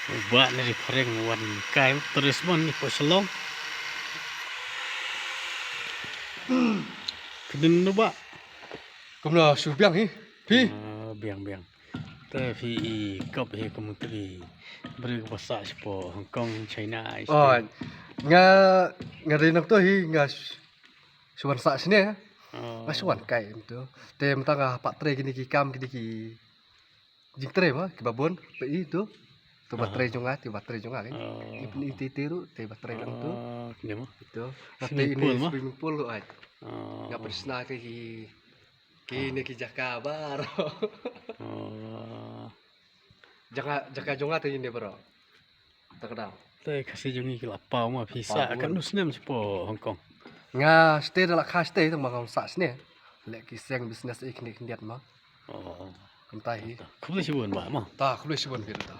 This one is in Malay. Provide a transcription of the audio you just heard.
Buat dari koreng wan kai terus mon ni po selong. Kedun nu ba. Cũng là sụp biang hi. Phi. Biang. Tapi kau he kamu tadi beri bahasa sepo Hong Kong, China. Ờ, nga nga rin nak to hi nga suwan sa sini ya. Nga suwan kai itu. Tem ta nga patre gini ki kam gini ki jing tre ma ki babon pe itu. Tu batre jonga kan. Ini tiru te batre lang tu. Ni mo. Itu. Swimming Nanti pool ini mah? swimming pool lo ay. Nga persna ki ni ki jakabar. Jaka jonga tu ini bro. Tak kenal. Tapi kasih jungi ke lapau mah bisa kan nusnem sepo Hong Kong. Nga stay dalam khas stay tu makam sa sini. Lek ki seng business ikni kendiat ma. Oh. Kentai. Kau boleh sebut bah mah. Ta, aku boleh sebut gitu ta.